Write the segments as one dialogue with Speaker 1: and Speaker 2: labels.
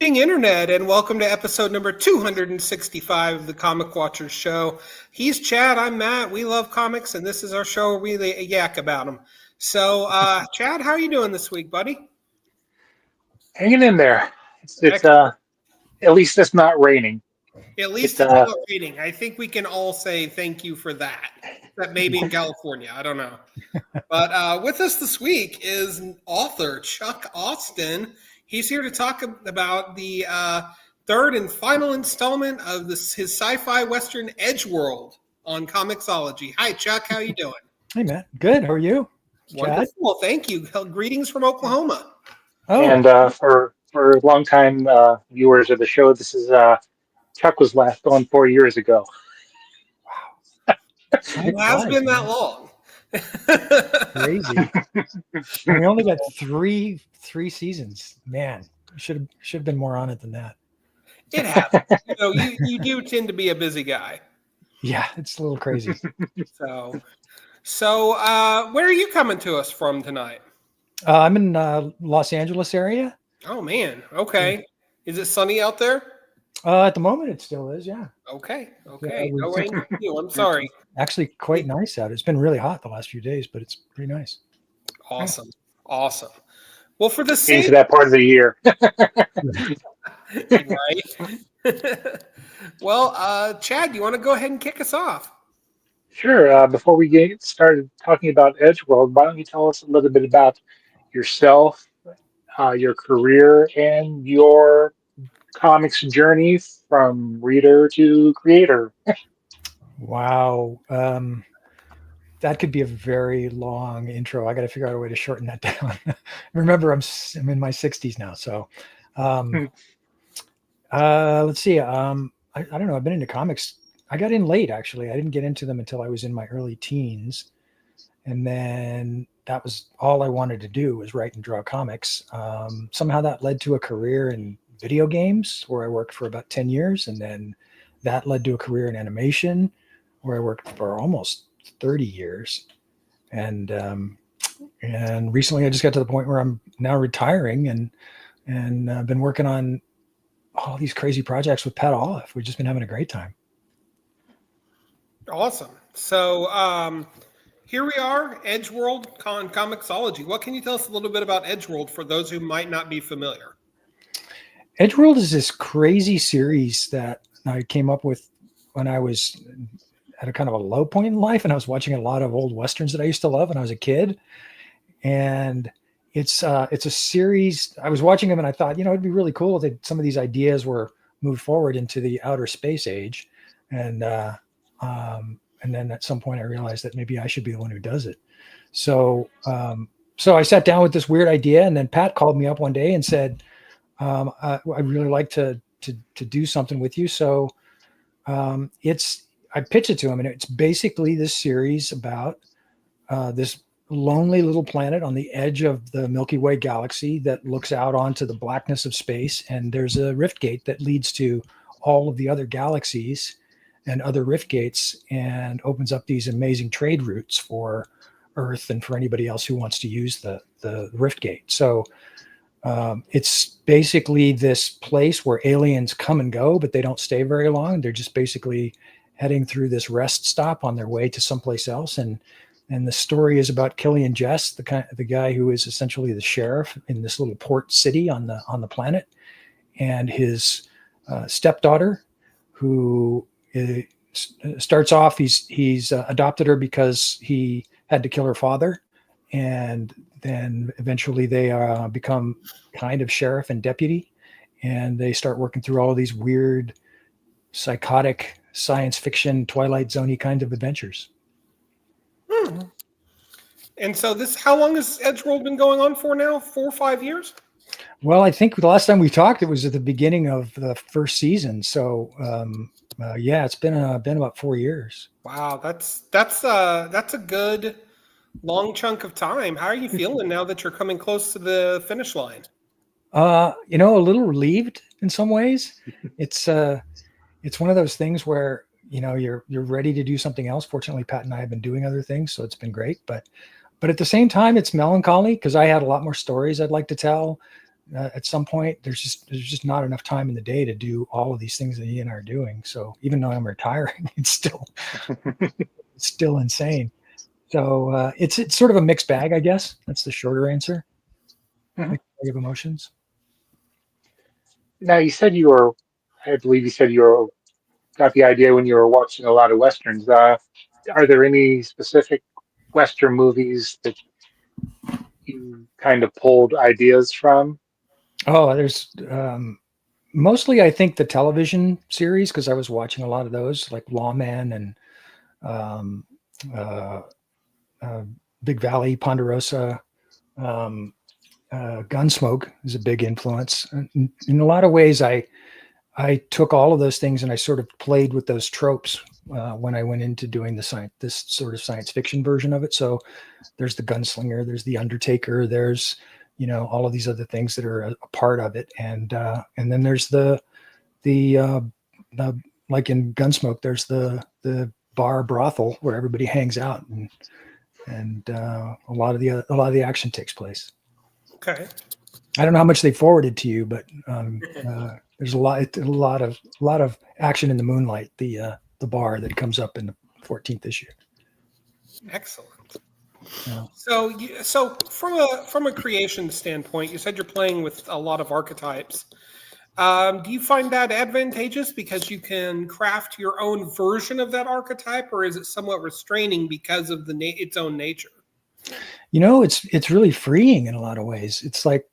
Speaker 1: Internet, and welcome to episode number 265 of the Comic Watchers Show. He's Chad, I'm Matt. We love comics, and this is our show where we yak about them. So, Chad, how are you doing this week, buddy?
Speaker 2: Hanging in there. It's at least it's not raining.
Speaker 1: At least it's not raining. I think we can all say thank you for that. That maybe in California, I don't know. But with us this week is author Chuck Austen. He's here to talk about the third and final installment of his sci-fi western EDGEWORLD on Comixology. Hi, Chuck. How you doing?
Speaker 3: Hey, Matt. Good. How are you?
Speaker 1: Wonderful. Well, thank you. Greetings from Oklahoma.
Speaker 2: Oh. And for long-time viewers of the show, this is Chuck was last on 4 years ago.
Speaker 1: Wow. It has been that long.
Speaker 3: Crazy. We only got three seasons. Man, should have been more on it than that.
Speaker 1: It happens. You do tend to be a busy guy.
Speaker 3: Yeah, it's a little crazy.
Speaker 1: So where are you coming to us from tonight?
Speaker 3: I'm in Los Angeles area.
Speaker 1: Oh man. Okay. Is it sunny out there?
Speaker 3: At the moment, it still is. Yeah.
Speaker 1: Okay. Yeah, no rain for you. I'm sorry.
Speaker 3: Actually, quite nice out. It's been really hot the last few days, but it's pretty nice.
Speaker 1: Awesome. Well, for the
Speaker 2: into that part of the year,
Speaker 1: right? Well, Chad, you want to go ahead and kick us off?
Speaker 2: Sure. Before we get started talking about EDGEWORLD, why don't you tell us a little bit about yourself, your career, and your comics journey from reader to creator?
Speaker 3: Wow. That could be a very long intro. I got to figure out a way to shorten that down. Remember, I'm in my 60s now. So let's see. I don't know. I've been into comics. I got in late, actually. I didn't get into them until I was in my early teens. And then that was all I wanted to do was write and draw comics. Somehow that led to a career in video games where I worked for about 10 years. And then that led to a career in animation where I worked for almost 30 years. And recently I just got to the point where I'm now retiring and I've been working on all these crazy projects with Pat Olive. We've just been having a great time.
Speaker 1: Awesome. So here we are, EDGEWORLD on Comixology. What can you tell us a little bit about EDGEWORLD for those who might not be familiar?
Speaker 3: EDGEWORLD is this crazy series that I came up with when I was at a kind of a low point in life, and I was watching a lot of old Westerns that I used to love when I was a kid. And it's a series. I was watching them and I thought, it'd be really cool if some of these ideas were moved forward into the outer space age. And then at some point I realized that maybe I should be the one who does it. So I sat down with this weird idea, and then Pat called me up one day and said, I'd really like to do something with you. So I pitched it to him, and it's basically this series about this lonely little planet on the edge of the Milky Way galaxy that looks out onto the blackness of space. And there's a rift gate that leads to all of the other galaxies and other rift gates and opens up these amazing trade routes for Earth and for anybody else who wants to use the rift gate. So it's basically this place where aliens come and go, but they don't stay very long. They're just basically heading through this rest stop on their way to someplace else. And the story is about Killian Jess, the guy who is essentially the sheriff in this little port city on the planet, and his stepdaughter, who starts off, he's adopted her because he had to kill her father. And then eventually they become kind of sheriff and deputy, and they start working through all of these weird, psychotic, science fiction, Twilight Zone-y kind of adventures.
Speaker 1: And so how long has EDGEWORLD been going on for now? 4 or 5 years?
Speaker 3: Well, I think the last time we talked, it was at the beginning of the first season. So it's been about 4 years.
Speaker 1: Wow, that's a good long chunk of time. How are you feeling now that you're coming close to the finish line?
Speaker 3: A little relieved in some ways. It's one of those things where you're ready to do something else. Fortunately, Pat and I have been doing other things, so it's been great. But at the same time, it's melancholy because I had a lot more stories I'd like to tell. at some point there's just not enough time in the day to do all of these things that he and I are doing. So even though I'm retiring, it's still insane. So it's sort of a mixed bag, I guess. That's the shorter answer.
Speaker 2: Mhm.
Speaker 3: Mixed bag of emotions.
Speaker 2: Now, I believe you said got the idea when you were watching a lot of Westerns. Are there any specific Western movies that you kind of pulled ideas from?
Speaker 3: Oh, there's mostly, I think, the television series, because I was watching a lot of those, like Lawman and um, uh, uh, Big Valley, Ponderosa. Um, Gunsmoke is a big influence. In a lot of ways, I took all of those things and I sort of played with those tropes when I went into doing this sort of science fiction version of it. So there's the gunslinger, there's the Undertaker, there's all of these other things that are a part of it, and then there's the like in Gunsmoke, there's the bar brothel where everybody hangs out, and a lot of the action takes place.
Speaker 1: Okay.
Speaker 3: I don't know how much they forwarded to you, but there's a lot of action in the Moonlight, the bar that comes up in the 14th issue.
Speaker 1: Excellent.
Speaker 3: Yeah.
Speaker 1: So from a creation standpoint, you said you're playing with a lot of archetypes. Do you find that advantageous because you can craft your own version of that archetype, or is it somewhat restraining because of its own nature?
Speaker 3: It's really freeing in a lot of ways. It's like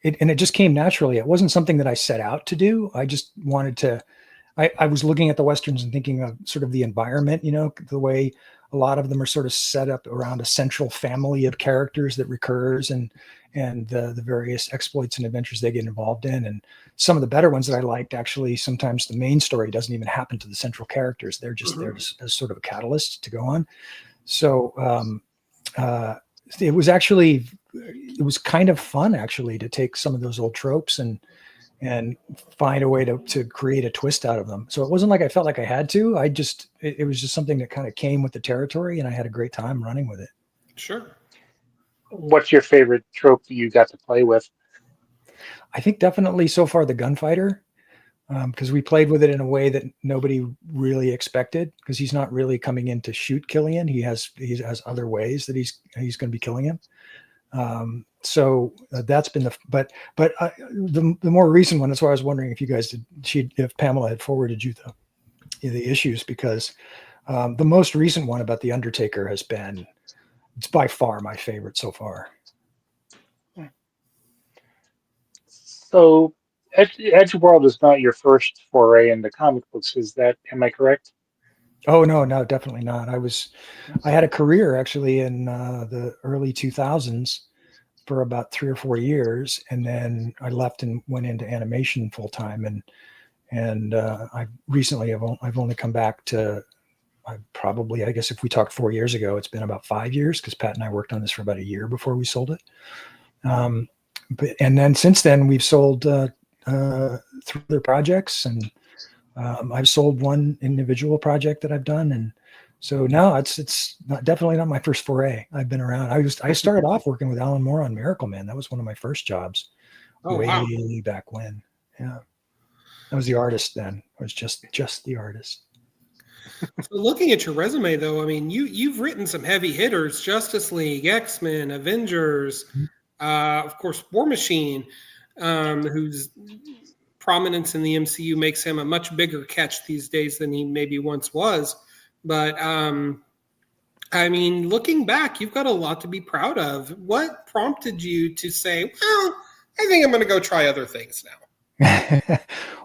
Speaker 3: it just came naturally. It wasn't something that I set out to do. I just wanted to. I was looking at the Westerns and thinking of sort of the environment, the way a lot of them are sort of set up around a central family of characters that recurs, and the various exploits and adventures they get involved in. And some of the better ones that I liked, actually, sometimes the main story doesn't even happen to the central characters. They're just there as sort of a catalyst to go on. So it was kind of fun, actually, to take some of those old tropes and find a way to create a twist out of them. So it wasn't like I felt like I had to. It was just something that kind of came with the territory, and I had a great time running with it.
Speaker 1: Sure.
Speaker 2: What's your favorite trope that you got to play with?
Speaker 3: I think definitely so far the gunfighter, because we played with it in a way that nobody really expected, because he's not really coming in to shoot Killian. He has other ways that he's going to be killing him. So that's been the more recent one. That's why I was wondering if you guys if Pamela had forwarded you the issues, because the most recent one about the Undertaker it's by far my favorite so far.
Speaker 2: So EDGEWORLD is not your first foray into comic books, am I correct?
Speaker 3: Oh, no, definitely not. I had a career actually in the early 2000s for about 3 or 4 years, and then I left and went into animation full time. And I recently I've only come back to I guess if we talked 4 years ago, it's been about 5 years, because Pat and I worked on this for about a year before we sold it. And then since then we've sold 3 other projects, and I've sold one individual project that I've done, and so now it's definitely not my first foray. I've been around. I started off working with Alan Moore on Miracle Man. That was one of my first jobs, way back when. Yeah, I was the artist then. I was just the artist.
Speaker 1: So looking at your resume, though, I mean, you've written some heavy hitters: Justice League, X-Men, Avengers, of course, War Machine, whose prominence in the MCU makes him a much bigger catch these days than he maybe once was. But I mean, looking back, you've got a lot to be proud of. What prompted you to say, well, I think I'm going to go try other things now?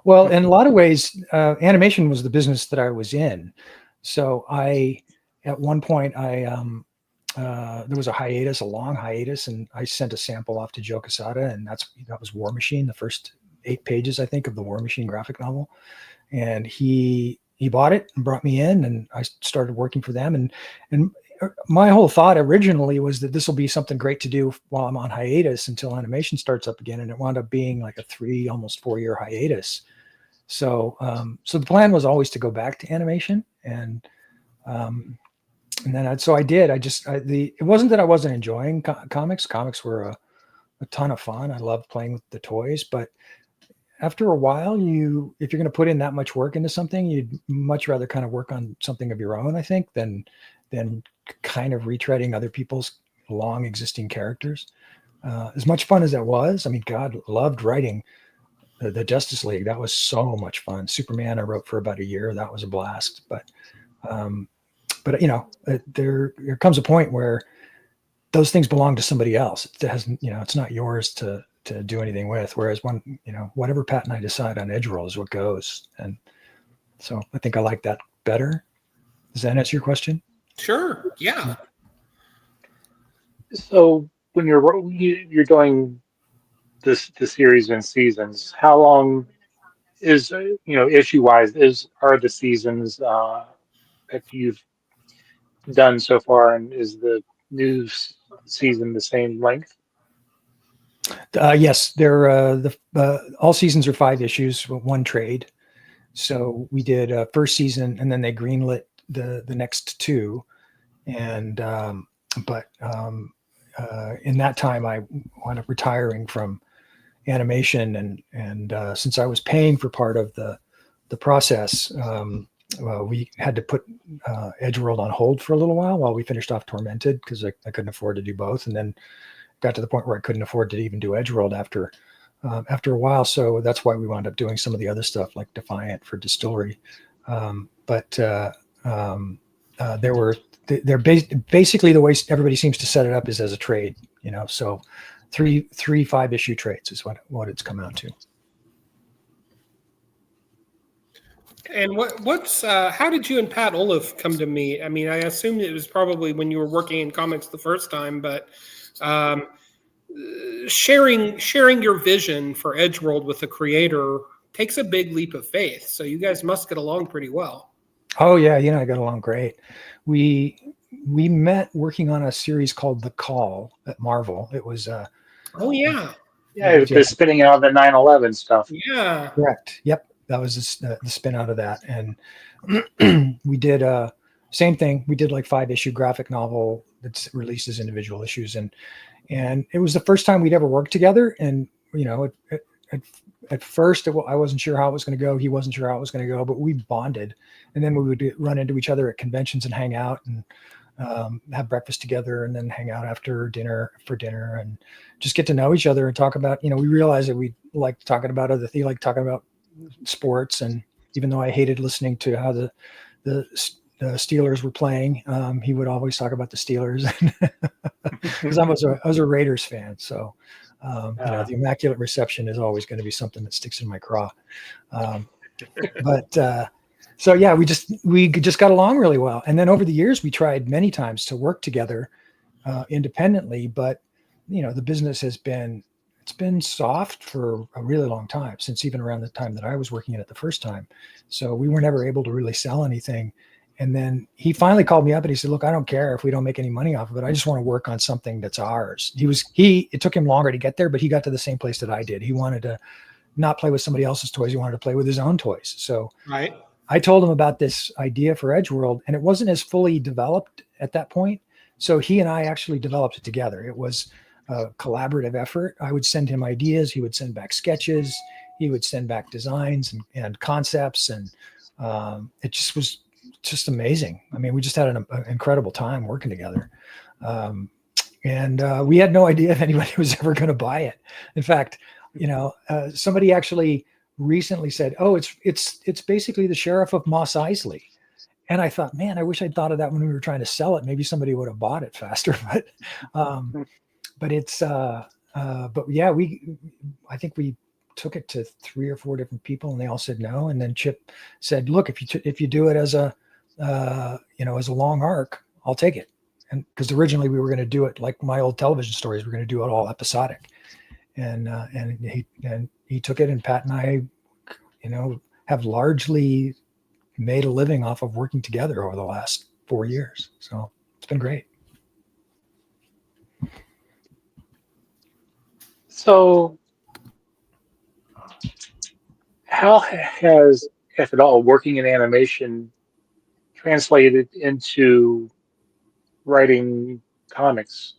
Speaker 3: Well, in a lot of ways, animation was the business that I was in. So at one point, there was a long hiatus, and I sent a sample off to Joe Quesada, and that was War Machine, the first 8 pages, I think, of the War Machine graphic novel. And he bought it and brought me in, and I started working for them. And my whole thought originally was that this will be something great to do while I'm on hiatus until animation starts up again. And it wound up being like a almost 4 year hiatus. So the plan was always to go back to animation. And then I did. It wasn't that I wasn't enjoying comics. Comics were a ton of fun. I love playing with the toys, but after a while, if you're going to put in that much work into something, you'd much rather kind of work on something of your own, I think, than kind of retreading other people's long existing characters. As much fun as that was, I mean, God, loved writing the Justice League. That was so much fun. Superman, I wrote for about a year. That was a blast. But there comes a point where those things belong to somebody else. It hasn't, it's not yours to do anything with. Whereas whatever Pat and I decide on EDGEWORLD is what goes. And so I think I like that better. Does that answer your question?
Speaker 1: Sure. Yeah.
Speaker 2: So when you're doing the series in seasons, how long is issue wise are the seasons that you've done so far, and is the new season the same length?
Speaker 3: Yes, they're all seasons are 5 issues, one trade. So we did first season, and then they greenlit the next 2. And in that time, I wound up retiring from animation, and since I was paying for part of the process, we had to put EDGEWORLD on hold for a little while we finished off Tormented, because I couldn't afford to do both, and then got to the point where I couldn't afford to even do EDGEWORLD after a while. So that's why we wound up doing some of the other stuff like Defiant for Distillery. They're basically the way everybody seems to set it up is as a trade, so 3 5-issue trades is what it's come out to.
Speaker 1: And what's how did you and Pat Olaf come to meet? I mean, I assumed it was probably when you were working in comics the first time, but sharing your vision for EDGEWORLD with the creator takes a big leap of faith. So you guys must get along pretty well.
Speaker 3: Oh yeah, I got along great. We met working on a series called The Call at Marvel. It was
Speaker 1: oh yeah,
Speaker 2: the spinning out of the 9/11 stuff.
Speaker 1: Yeah,
Speaker 3: correct. Yep, that was the spin out of that, and we did same thing. We did like 5-issue graphic novel that's released as individual issues, and it was the first time we'd ever worked together. And at first, I wasn't sure how it was going to go. He wasn't sure how it was going to go, but we bonded. And then we would run into each other at conventions and hang out and have breakfast together, and then hang out after dinner and just get to know each other and talk about, we realized that we liked talking about he liked talking about sports. And even though I hated listening to how the Steelers were playing, he would always talk about the Steelers because I was a Raiders fan. So, the Immaculate Reception is always going to be something that sticks in my craw. So yeah, we just got along really well. And then over the years, we tried many times to work together independently, but the business it's been soft for a really long time, since even around the time that I was working in it the first time. So we were never able to really sell anything. And then he finally called me up and he said, "Look, I don't care if we don't make any money off of it. I just want to work on something that's ours." It took him longer to get there, but he got to the same place that I did. He wanted to not play with somebody else's toys. He wanted to play with his own toys. So
Speaker 1: right.
Speaker 3: I told him about this idea for EDGEWORLD, and it wasn't as fully developed at that point. So he and I actually developed it together. It was a collaborative effort. I would send him ideas. He would send back sketches. He would send back designs and concepts. And it just was just amazing. I mean, we just had an incredible time working together. And we had no idea if anybody was ever going to buy it. In fact, somebody actually recently said, "Oh, it's basically the Sheriff of Mos Eisley." And I thought, man, I wish I'd thought of that when we were trying to sell it. Maybe somebody would have bought it faster. But yeah, I think we took it to 3 or 4 different people, and they all said no. And then Chip said, "Look, if you do it as a as a long arc, I'll take it." And because originally we were going to do it like my old television stories, we're going to do it all episodic. And he took it, and Pat and I, have largely made a living off of working together over the last 4 years. So it's been great.
Speaker 2: So how has, if at all, working in animation translated into writing comics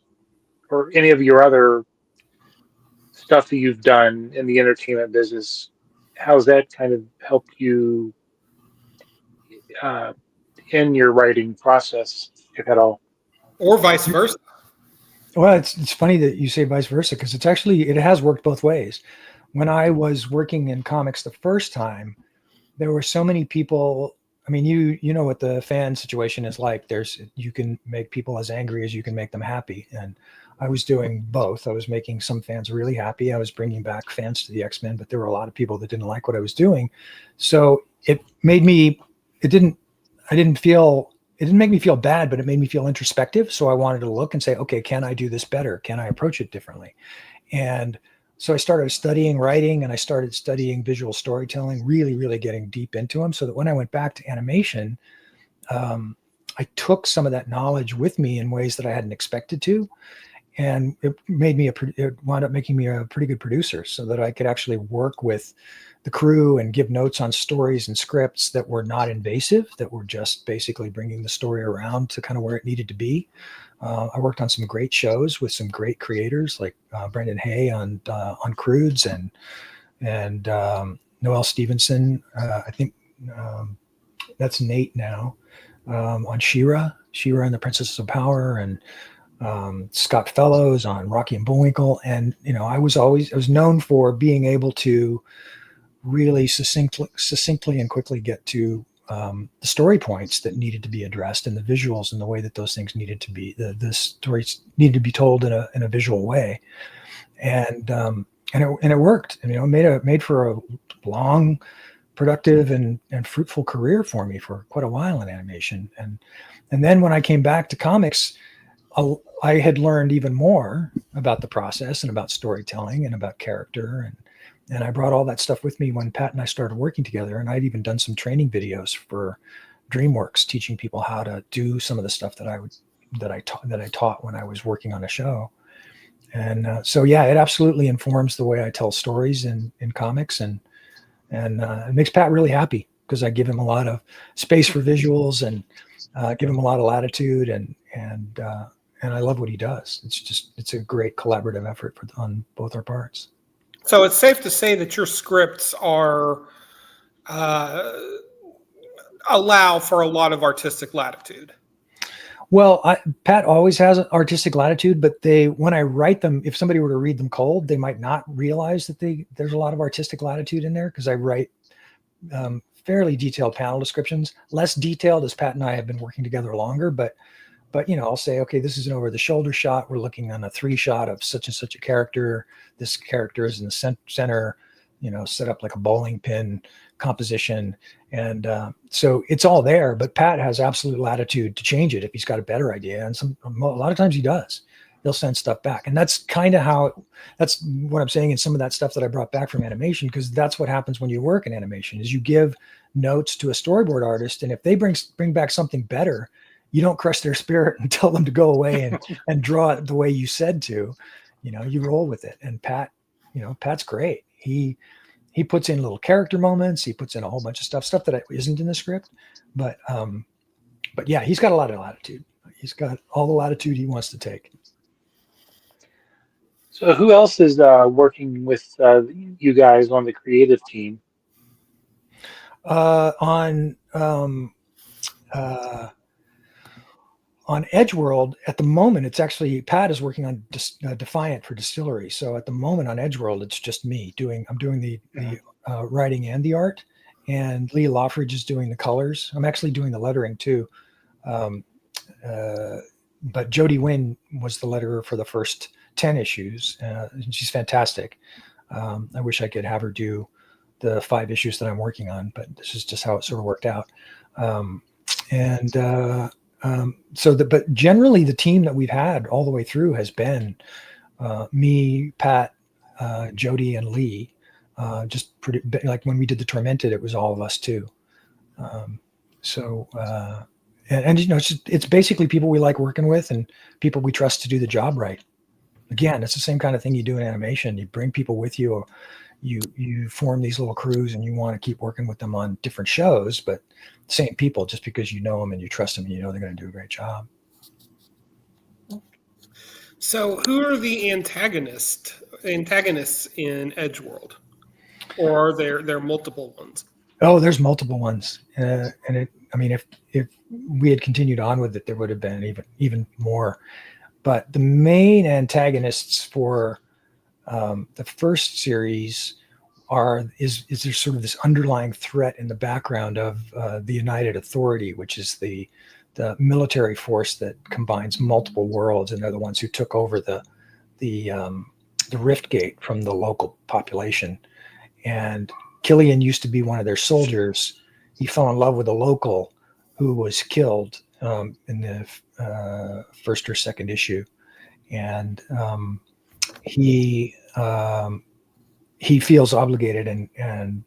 Speaker 2: or any of your other stuff that you've done in the entertainment business, how's that kind of helped you uh, in your writing process, if at all?
Speaker 1: Or vice versa.
Speaker 3: Well, it's funny that you say vice versa, because it has worked both ways. When I was working in comics the first time, there were so many people. I mean, you know what the fan situation is like. You can make people as angry as you can make them happy, and I was doing both. I was making some fans really happy. I was bringing back fans to the X-Men, but there were a lot of people that didn't like what I was doing. So it made me. It didn't. I didn't feel. It didn't make me feel bad, but it made me feel introspective. So I wanted to look and say, okay, can I do this better? Can I approach it differently? And so I started studying writing, and I started studying visual storytelling, really, really getting deep into them, so that when I went back to animation, I took some of that knowledge with me in ways that I hadn't expected to. And it wound up making me a pretty good producer, so that I could actually work with the crew and give notes on stories and scripts that were not invasive, that were just basically bringing the story around to kind of where it needed to be. I worked on some great shows with some great creators like Brendan Hay on Croods and Noelle Stevenson. I think that's Nate now, on She-Ra and the Princesses of Power, and Scott Fellows on Rocky and Bullwinkle. And I was known for being able to really succinctly and quickly get to the story points that needed to be addressed, and the visuals, and the way that those things needed to be, the stories needed to be told in a visual way. And it worked. Made for a long, productive and fruitful career for me for quite a while in animation. And then when I came back to comics, I had learned even more about the process and about storytelling and about character, and I brought all that stuff with me when Pat and I started working together. And I'd even done some training videos for DreamWorks, teaching people how to do some of the stuff that I taught when I was working on a show. And so yeah, it absolutely informs the way I tell stories in comics, and it makes Pat really happy, because I give him a lot of space for visuals, and give him a lot of latitude, and I love what he does. It's a great collaborative effort on both our parts.
Speaker 1: So it's safe to say that your scripts are allow for a lot of artistic latitude.
Speaker 3: Well, Pat always has artistic latitude, but when I write them, if somebody were to read them cold, they might not realize that there's a lot of artistic latitude in there, because I write fairly detailed panel descriptions, less detailed as Pat and I have been working together longer, but I'll say, okay, this is an over the shoulder shot. We're looking on a 3 shot of such and such a character. This character is in the center, set up like a bowling pin composition. And so it's all there, but Pat has absolute latitude to change it if he's got a better idea. And a lot of times he does. He'll send stuff back. And that's kind of that's what I'm saying in some of that stuff that I brought back from animation, because that's what happens when you work in animation, is you give notes to a storyboard artist. And if they bring back something better, you don't crush their spirit and tell them to go away and draw it the way you said to. You roll with it. And Pat, Pat's great. He puts in little character moments. He puts in a whole bunch of stuff that isn't in the script. But yeah, he's got a lot of latitude. He's got all the latitude he wants to take.
Speaker 2: So who else is working with you guys on the creative team?
Speaker 3: On EDGEWORLD, at the moment, it's actually Pat is working on Defiant for Distillery. So at the moment on EDGEWORLD, it's just me I'm doing the writing and the art, and Lee Loffridge is doing the colors. I'm actually doing the lettering too. But Jody Wynn was the letterer for the first 10 issues. And she's fantastic. I wish I could have her do the 5 issues that I'm working on, but this is just how it sort of worked out. But generally the team that we've had all the way through has been me, Pat, Jody, and Lee. Just pretty, like when we did the Tormented, it was all of us too. It's basically people we like working with and people we trust to do the job right. Again, it's the same kind of thing you do in animation. You bring people with you, or you form these little crews, and you want to keep working with them on different shows, but same people, just because you know them and you trust them and you know they're going to do a great job.
Speaker 1: So who are the antagonists antagonists in Edgeworld, or are there multiple ones?
Speaker 3: Oh, there's multiple ones, and I mean, if we had continued on with it, there would have been even more. But the main antagonists for the first series is there sort of this underlying threat in the background of the United Authority, which is the military force that combines multiple worlds, and they're the ones who took over the Rift Gate from the local population. And Killian used to be one of their soldiers. He fell in love with a local who was killed in the first or second issue, and he feels obligated and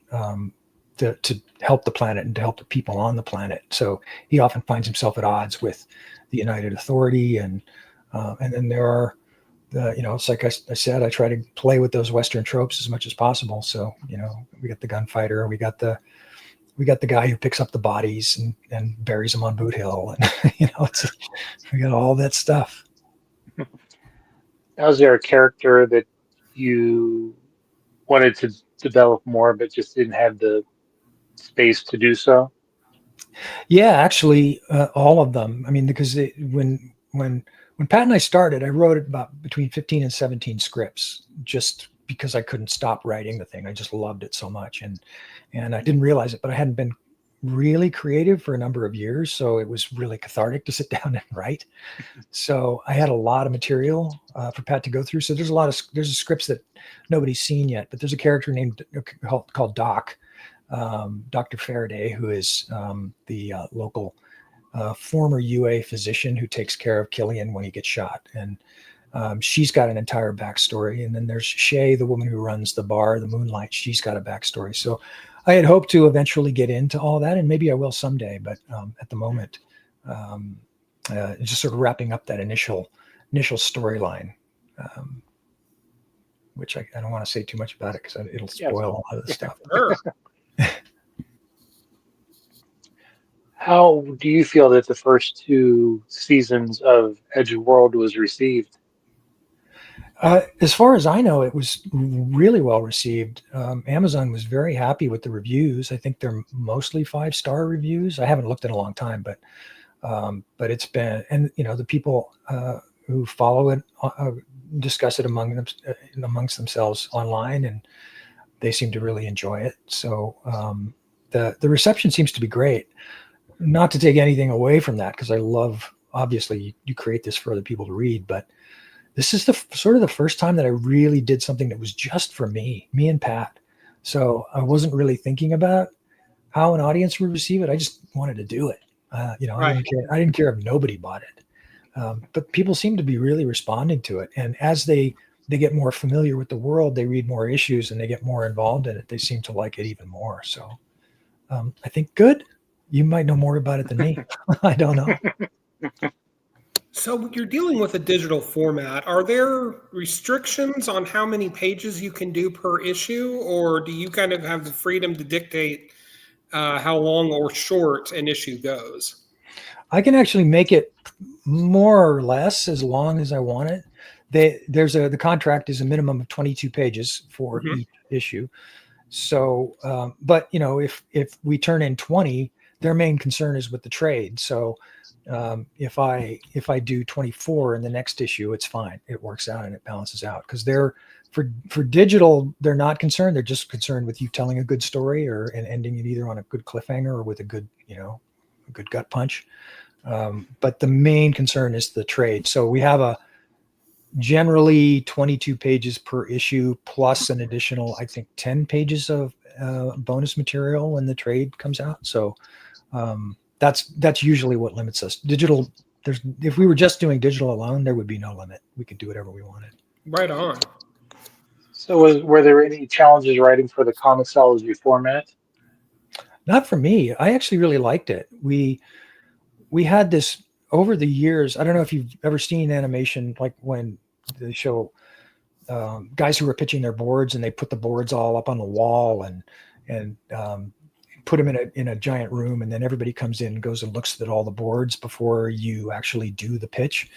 Speaker 3: to help the planet and to help the people on the planet. So he often finds himself at odds with the United Authority, and then there are it's like I said, I try to play with those Western tropes as much as possible. So, we got the gunfighter, we got the guy who picks up the bodies and buries them on Boot Hill. And, we got all that stuff.
Speaker 2: Now, is there a character that you wanted to develop more, but just didn't have the space to do so?
Speaker 3: Yeah, actually, all of them. I mean, because when Pat and I started, I wrote about between 15 and 17 scripts just because I couldn't stop writing the thing. I just loved it so much. And I didn't realize it, but I hadn't been really creative for a number of years. So it was really cathartic to sit down and write. So I had a lot of material for Pat to go through. So there's scripts that nobody's seen yet, but there's a character called Doc, Dr. Faraday, who is the local former UA physician who takes care of Killian when he gets shot. And she's got an entire backstory. And then there's Shay, the woman who runs the bar, the Moonlight. She's got a backstory. So I had hoped to eventually get into all that, and maybe I will someday. But at the moment, it's just sort of wrapping up that initial storyline, which I don't want to say too much about it because it'll spoil a lot of the stuff.
Speaker 1: Sure.
Speaker 2: How do you feel that the first 2 seasons of EDGEWORLD was received?
Speaker 3: As far as I know, it was really well received. Amazon was very happy with the reviews. I think they're mostly 5-star reviews. I haven't looked in a long time, but it's been, and the people who follow it discuss it amongst themselves online, and they seem to really enjoy it. So the reception seems to be great. Not to take anything away from that, because I love, obviously, you create this for other people to read, but this is the sort of the first time that I really did something that was just for me and Pat. So I wasn't really thinking about how an audience would receive it. I just wanted to do it. Right. I didn't care if nobody bought it. But people seem to be really responding to it. And as they get more familiar with the world, they read more issues and they get more involved in it. They seem to like it even more. So I think good. You might know more about it than me. I don't know.
Speaker 1: So you're dealing with a digital format. Are there restrictions on how many pages you can do per issue, or do you kind of have the freedom to dictate how long or short an issue goes?
Speaker 3: I can actually make it more or less as long as I want it. The contract is a minimum of 22 pages for each issue. So, but if we turn in 20, their main concern is with the trade. So if I do 24 in the next issue, it's fine. It works out and it balances out, because for digital, they're not concerned. They're just concerned with you telling a good story and ending it either on a good cliffhanger or with a good gut punch. But the main concern is the trade. So we have a generally 22 pages per issue plus an additional, I think, 10 pages of bonus material when the trade comes out. So that's usually what limits us. Digital, if we were just doing digital alone, there would be no limit. We could do whatever we wanted.
Speaker 1: Right on.
Speaker 2: So were there any challenges writing for the Comixology format?
Speaker 3: Not for me. I actually really liked it. We had this over the years. I don't know if you've ever seen animation, like when they show guys who are pitching their boards and they put the boards all up on the wall and put them in a giant room, and then everybody comes in and goes and looks at all the boards before you actually do the pitch.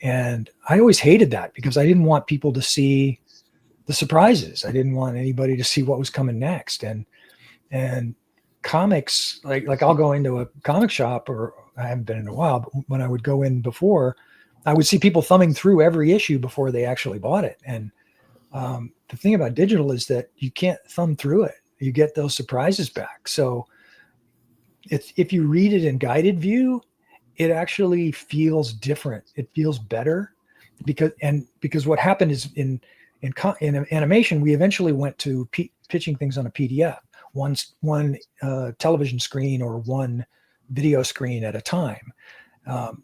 Speaker 3: And I always hated that because I didn't want people to see the surprises. I didn't want anybody to see what was coming next. And comics, like I'll go into a comic shop, or I haven't been in a while, but when I would go in before, I would see people thumbing through every issue before they actually bought it. And the thing about digital is that you can't thumb through it. You get those surprises back. So if you read it in guided view, it actually feels different. It feels better because what happened is in animation, we eventually went to pitching things on a PDF, one television screen or one video screen at a time.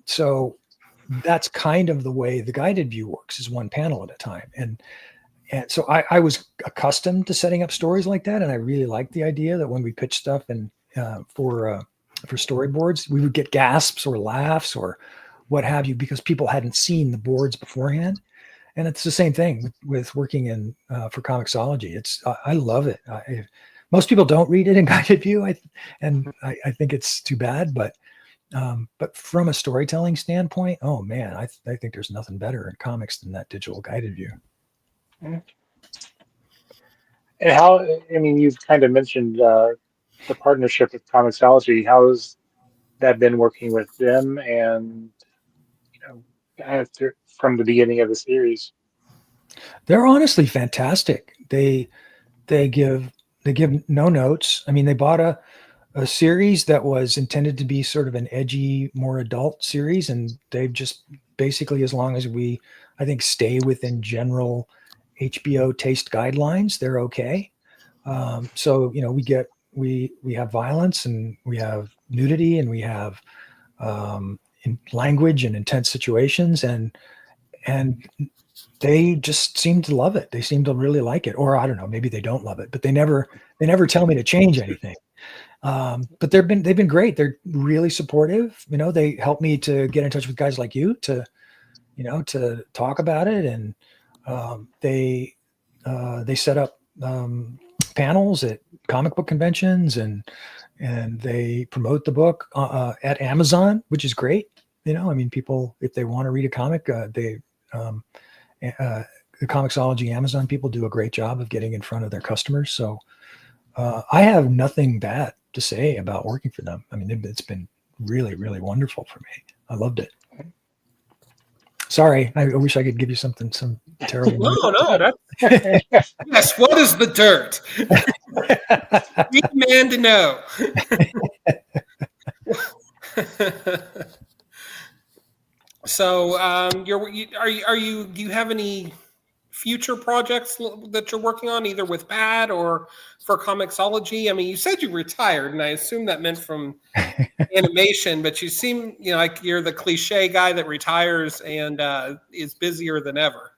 Speaker 3: So that's kind of the way the guided view works, is one panel at a time. And so I was accustomed to setting up stories like that. And I really liked the idea that when we pitch stuff and for storyboards, we would get gasps or laughs or what have you, because people hadn't seen the boards beforehand. And it's the same thing with working in for Comixology. I love it. Most people don't read it in guided view, I think it's too bad. But from a storytelling standpoint, oh man, I think there's nothing better in comics than that digital guided view.
Speaker 2: And how? I mean, you've kind of mentioned the partnership with Comixology. How has that been working with them? And from the beginning of the series.
Speaker 3: They're honestly fantastic. They give no notes. I mean, they bought a series that was intended to be sort of an edgy, more adult series, and they've just basically, as long as we, I think, stay within general HBO taste guidelines, they're okay. So we have violence, and we have nudity, and we have in language and intense situations, and they just seem to love it. They seem to really like it, or I don't know, maybe they don't love it, but they never tell me to change anything. But they've been great. They're really supportive. They help me to get in touch with guys like you to talk about it, and they set up panels at comic book conventions, and they promote the book at Amazon, which is great. I mean, people, if they want to read a comic, the Comixology Amazon people do a great job of getting in front of their customers. So I have nothing bad to say about working for them. I mean, it's been really, really wonderful for me. I loved it. Sorry, I wish I could give you some terrible.
Speaker 1: No. Yes. What is the dirt? Need a man to know. So, do you have any future projects that you're working on, either with Pat or for Comixology? I mean, you said you retired, and I assume that meant from animation, but you seem, like you're the cliche guy that retires and is busier than ever.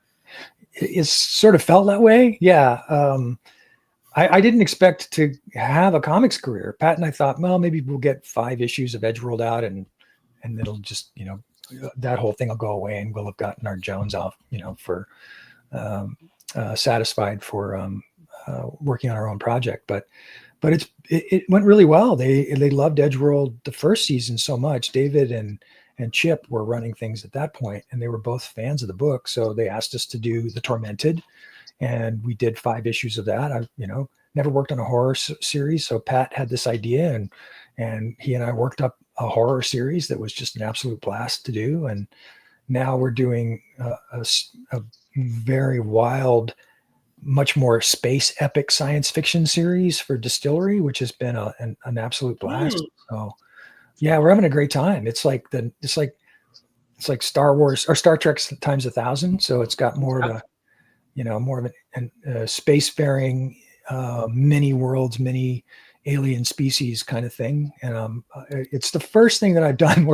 Speaker 3: It's sort of felt that way. Yeah. I didn't expect to have a comics career. Pat and I thought, well, maybe we'll get 5 issues of EDGEWORLD out, and it'll just, that whole thing will go away, and we'll have gotten our Jones off, for satisfied for working on our own project. But it went really well. They loved EDGEWORLD the first season so much. David and Chip were running things at that point, and they were both fans of the book. So they asked us to do The Tormented, and we did 5 issues of that. I never worked on a horror series, so Pat had this idea, and he and I worked up a horror series that was just an absolute blast to do. And now we're doing a very wild, much more space epic science fiction series for Distillery, which has been an absolute blast. So yeah, we're having a great time. It's like Star Wars or Star Trek times 1,000. So it's got more of a spacefaring, many worlds, many alien species kind of thing. And it's the first thing that I've done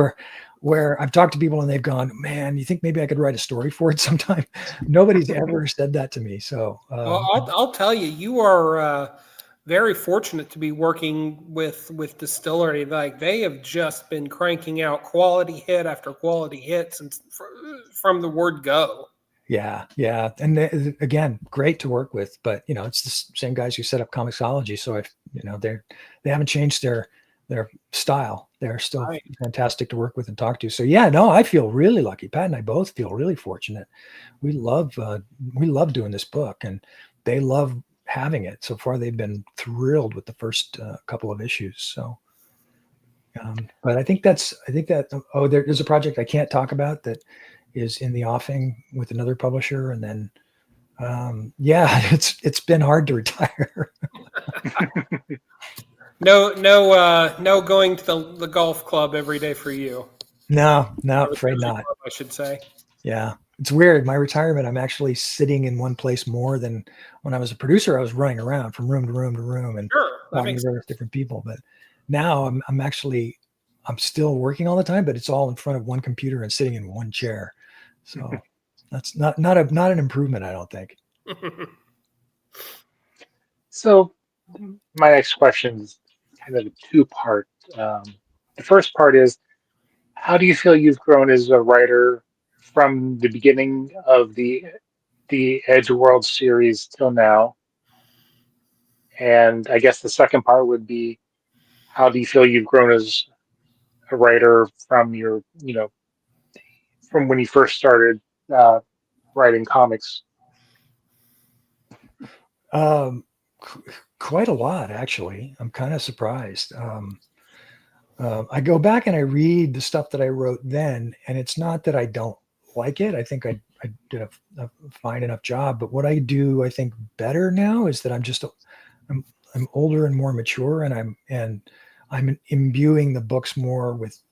Speaker 3: where I've talked to people and they've gone, man, you think maybe I could write a story for it sometime? Nobody's ever said that to me. So
Speaker 1: well, I'll tell you, you are very fortunate to be working with Distillery. Like, they have just been cranking out quality hit after quality hit since from the word go.
Speaker 3: Yeah. And again, great to work with, but it's the same guys who set up Comixology. So they haven't changed their their style. They're still
Speaker 1: Right.
Speaker 3: fantastic to work with and talk to. So yeah, no, I feel really lucky. Pat and I both feel really fortunate. We love doing this book, and they love having it. So far, they've been thrilled with the first couple of issues. So, but I think that there's a project I can't talk about that is in the offing with another publisher, and then it's been hard to retire.
Speaker 1: No going to the golf club every day for you.
Speaker 3: No, afraid not.
Speaker 1: Club, I should say.
Speaker 3: Yeah, it's weird. My retirement, I'm actually sitting in one place more than when I was a producer. I was running around from room to room to room and talking to various different people. But now I'm still working all the time, but it's all in front of one computer and sitting in one chair. So that's not an improvement, I don't think.
Speaker 2: So my next question is kind of a two-part. The first part is, how do you feel you've grown as a writer from the beginning of the EDGEWORLD series till now? And I guess the second part would be, how do you feel you've grown as a writer from from when you first started writing comics?
Speaker 3: Quite a lot, actually. I'm kind of surprised. I go back and I read the stuff that I wrote then, and it's not that I don't like it. I think I did a fine enough job. But what I do, I think, better now is that I'm older and more mature, and I'm imbuing the books more with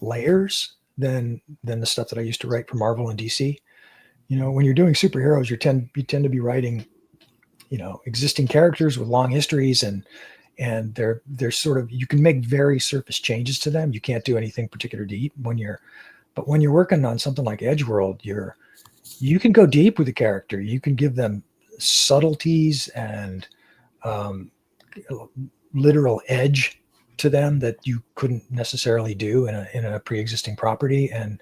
Speaker 3: layers than the stuff that I used to write for Marvel and DC. When you're doing superheroes, you tend to be writing, existing characters with long histories, and they're sort of, you can make very surface changes to them. You can't do anything particular deep but when you're working on something like EDGEWORLD, you can go deep with the character. You can give them subtleties and literal edge to them that you couldn't necessarily do in a pre-existing property. And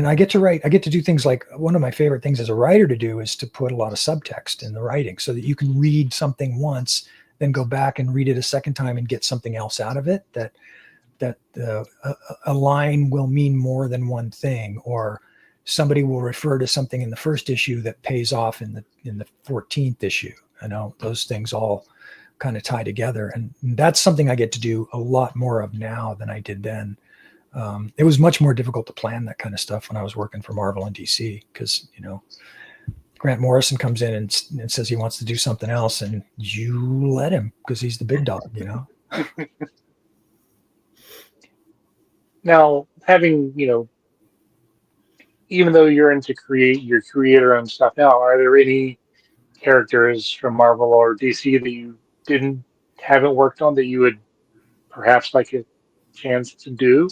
Speaker 3: I get to do things like, one of my favorite things as a writer to do is to put a lot of subtext in the writing so that you can read something once, then go back and read it a second time and get something else out of it, that a line will mean more than one thing, or somebody will refer to something in the first issue that pays off in the 14th issue. Those things all kind of tie together. And that's something I get to do a lot more of now than I did then. It was much more difficult to plan that kind of stuff when I was working for Marvel and DC, because, Grant Morrison comes in and says he wants to do something else, and you let him, because he's the big dog,
Speaker 2: Now, having, even though you're into your creator-owned stuff now, are there any characters from Marvel or DC that you haven't worked on that you would perhaps like a chance to do?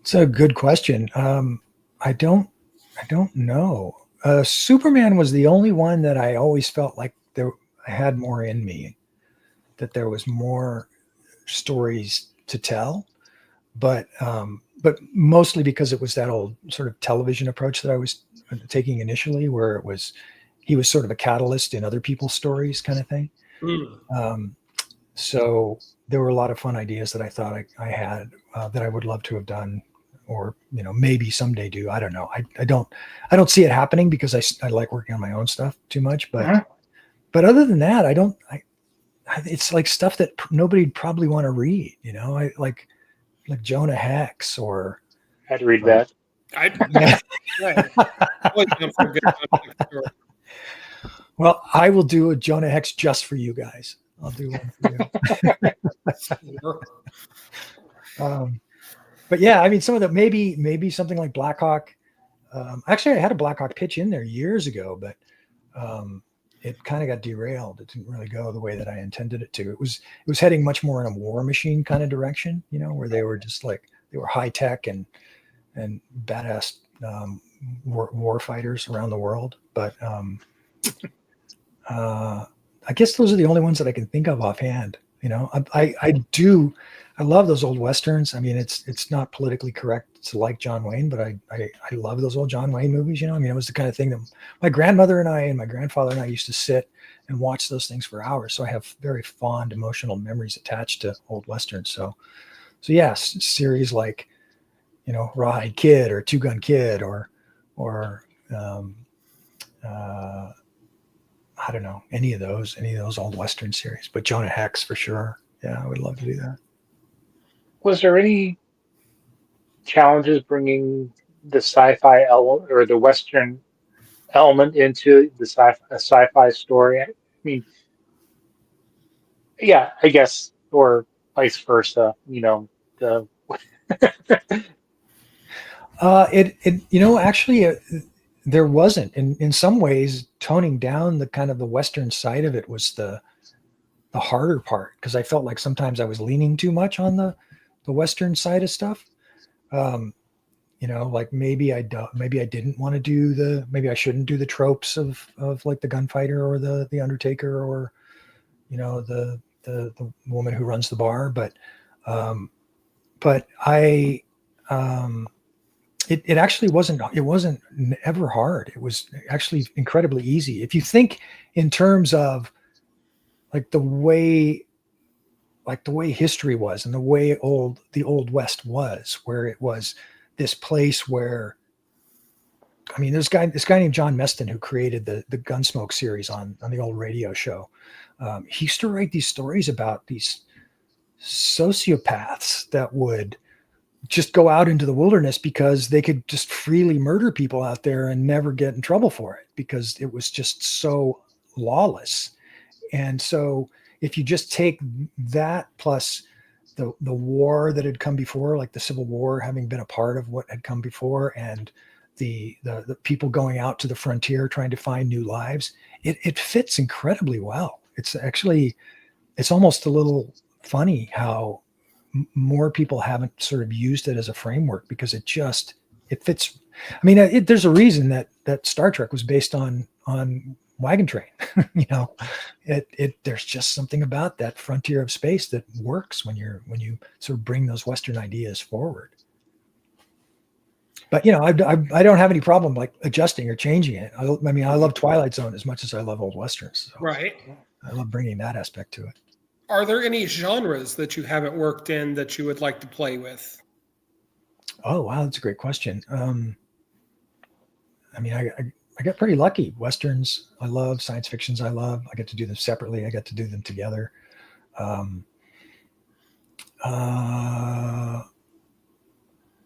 Speaker 3: It's a good question. I don't know. Superman was the only one that I always felt like I had more in me, that there was more stories to tell, but mostly because it was that old sort of television approach that I was taking initially, where he was sort of a catalyst in other people's stories, kind of thing. So there were a lot of fun ideas that I thought I had that I would love to have done, or maybe someday do. I don't know. I don't see it happening, because I like working on my own stuff too much. But but other than that, it's like stuff that nobody'd probably want to read. I like Jonah Hex, or
Speaker 2: I'd read that.
Speaker 3: Well, I will do a Jonah Hex just for you guys. I'll do one for you. But yeah, I mean, some of the maybe something like Blackhawk. Actually, I had a Blackhawk pitch in there years ago, but it kind of got derailed. It didn't really go the way that I intended it to. It was heading much more in a War Machine kind of direction, where they were just like, they were high tech and badass war fighters around the world. But I guess those are the only ones that I can think of offhand. I love those old Westerns. I mean, it's not politically correct to like John Wayne, but I love those old John Wayne movies. I mean, it was the kind of thing that my grandmother and I and my grandfather and I used to sit and watch those things for hours. So I have very fond emotional memories attached to old Westerns. So yes, series like, Rawhide Kid or Two Gun Kid or I don't know, any of those old Western series, but Jonah Hex for sure. Yeah, I would love to do that.
Speaker 2: Was there any challenges bringing the sci-fi element or the Western element into the sci-fi story? I mean, yeah, I guess, or vice versa. The
Speaker 3: Actually, there wasn't. In some ways, toning down the kind of the Western side of it was the harder part, because I felt like sometimes I was leaning too much on the Western side of stuff. Like maybe I didn't want to do maybe I shouldn't do the tropes of like the gunfighter or the Undertaker or the woman who runs the bar, but I it actually wasn't ever hard. It was actually incredibly easy if you think in terms of like the way history was and the way the old West was, where it was this place where, I mean, this guy named John Meston, who created the Gunsmoke series on the old radio show. He used to write these stories about these sociopaths that would just go out into the wilderness because they could just freely murder people out there and never get in trouble for it because it was just so lawless. And so if you just take that plus the war that had come before, like the Civil War having been a part of what had come before, and the people going out to the frontier trying to find new lives, it fits incredibly well. It's almost a little funny how more people haven't sort of used it as a framework, because it fits. I mean, there's a reason that Star Trek was based on Wagon Train. There's just something about that frontier of space that works when you sort of bring those Western ideas forward. But I don't have any problem like adjusting or changing it. I love Twilight Zone as much as I love old Westerns. So
Speaker 1: Right.
Speaker 3: I love bringing that aspect to it.
Speaker 1: Are there any genres that you haven't worked in that you would like to play with?
Speaker 3: Oh, wow. That's a great question. I got pretty lucky. Westerns, I love. Science fictions, I love. I get to do them separately. I get to do them together.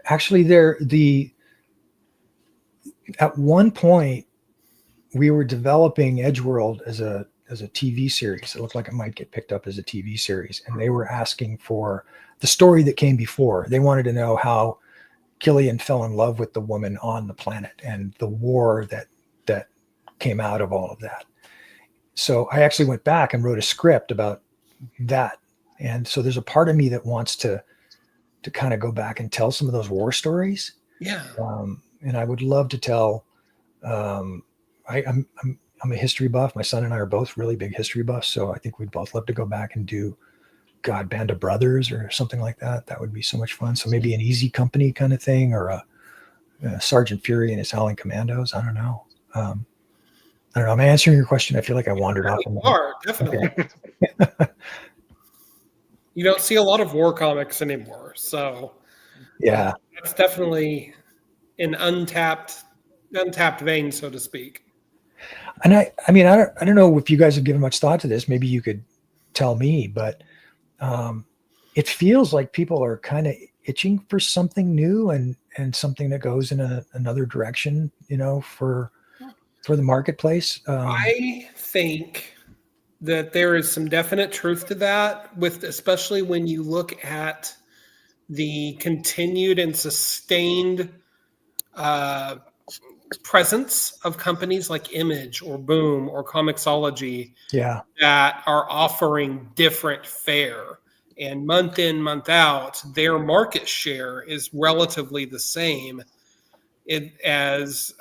Speaker 3: Actually, at one point we were developing EDGEWORLD as a TV series. It looked like it might get picked up as a TV series, and they were asking for the story that came before. They wanted to know how Killian fell in love with the woman on the planet and the war that came out of all of that. So I actually went back and wrote a script about that. And so there's a part of me that wants to kind of go back and tell some of those war stories.
Speaker 1: Yeah.
Speaker 3: And I would love to tell, I'm a history buff. My son and I are both really big history buffs. So I think we'd both love to go back and do Band of Brothers or something like that. That would be so much fun. So maybe an Easy Company kind of thing, or a Sergeant Fury and his Howling Commandos. I don't know. I don't know. Am I answering your question? I feel like I wandered off.
Speaker 1: You are, definitely. Okay. You don't see a lot of war comics anymore. So
Speaker 3: yeah,
Speaker 1: that's definitely an untapped vein, so to speak.
Speaker 3: And I don't know if you guys have given much thought to this. Maybe you could tell me, but it feels like people are kind of itching for something new and something that goes in another direction, for the marketplace.
Speaker 1: I think that there is some definite truth to that, especially when you look at the continued and sustained presence of companies like Image or Boom or Comixology that are offering different fare. And month in, month out, their market share is relatively the same as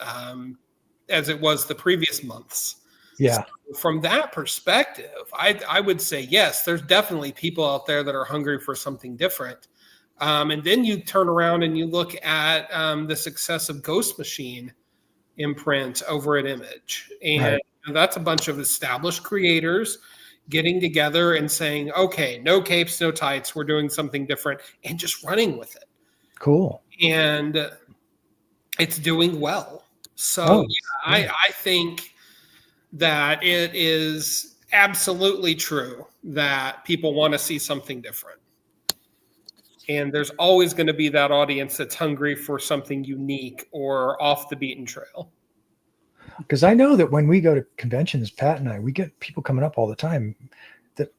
Speaker 1: it was the previous months.
Speaker 3: Yeah.
Speaker 1: from that perspective, I would say yes. There's definitely people out there that are hungry for something different. And then you turn around and you look at the success of Ghost Machine imprint over at Image, and that's a bunch of established creators getting together and saying, "Okay, no capes, no tights. We're doing something different," and just running with it.
Speaker 3: Cool.
Speaker 1: And it's doing well. So I think that it is absolutely true that people want to see something different. And there's always going to be that audience that's hungry for something unique or off the beaten trail.
Speaker 3: Because I know that when we go to conventions, Pat and I, we get people coming up all the time that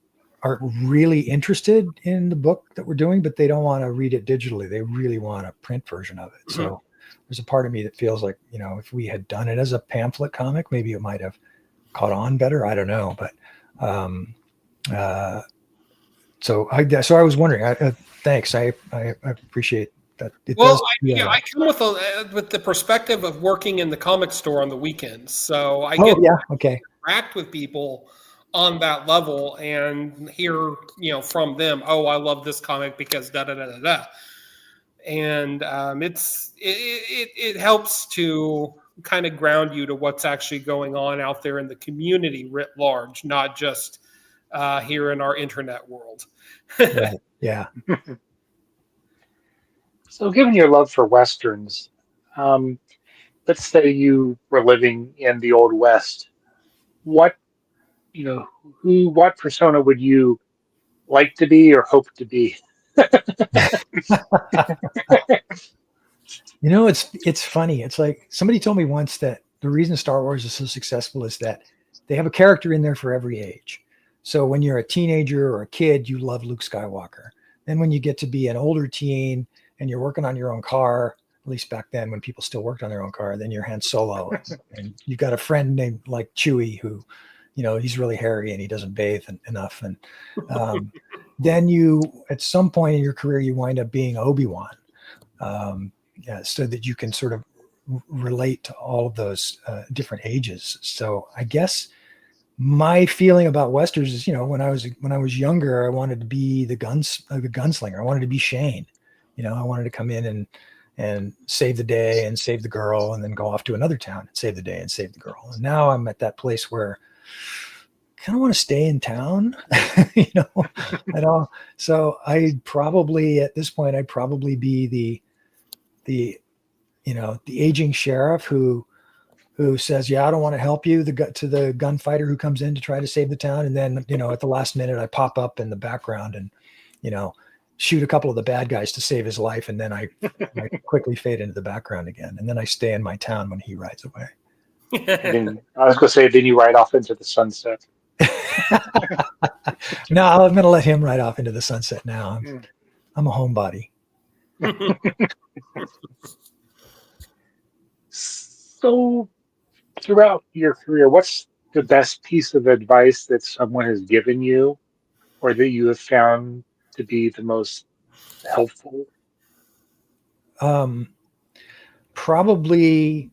Speaker 3: are really interested in the book that we're doing, but they don't want to read it digitally. They really want a print version of it. Mm-hmm. So there's a part of me that feels like, if we had done it as a pamphlet comic, maybe it might have caught on better. I don't know. But so I was wondering, thanks. I appreciate that.
Speaker 1: I come with the perspective of working in the comic store on the weekends. So I get to interact with people on that level and hear, from them, oh, I love this comic because da da da da da. And it helps to kind of ground you to what's actually going on out there in the community writ large, not just here in our internet world.
Speaker 3: Right. Yeah.
Speaker 2: So given your love for Westerns, let's say you were living in the Old West, what persona would you like to be or hope to be?
Speaker 3: It's funny. It's like somebody told me once that the reason Star Wars is so successful is that they have a character in there for every age. So when you're a teenager or a kid, you love Luke Skywalker. Then when you get to be an older teen and you're working on your own car, at least back then when people still worked on their own car, then you're Han Solo. And you've got a friend named like Chewie who, he's really hairy and he doesn't bathe enough. And then you, at some point in your career, you wind up being Obi-Wan. So that you can sort of relate to all of those different ages. So I guess my feeling about Westerns is, when I was younger, I wanted to be the gunslinger. I wanted to be Shane. I wanted to come in and save the day and save the girl, and then go off to another town and save the day and save the girl. And now I'm at that place where I kind of want to stay in town, at all. So I'd probably, at this point, I'd probably be the aging sheriff who says, yeah, I don't want to help you, to the gunfighter who comes in to try to save the town. And then, at the last minute, I pop up in the background and, shoot a couple of the bad guys to save his life. And then I quickly fade into the background again. And then I stay in my town when he rides away.
Speaker 2: Then, I was going to say, then you ride off into the sunset.
Speaker 3: No, I'm going to let him ride off into the sunset now. I'm a homebody.
Speaker 2: So throughout your career, what's the best piece of advice that someone has given you or that you have found to be the most helpful?
Speaker 3: Probably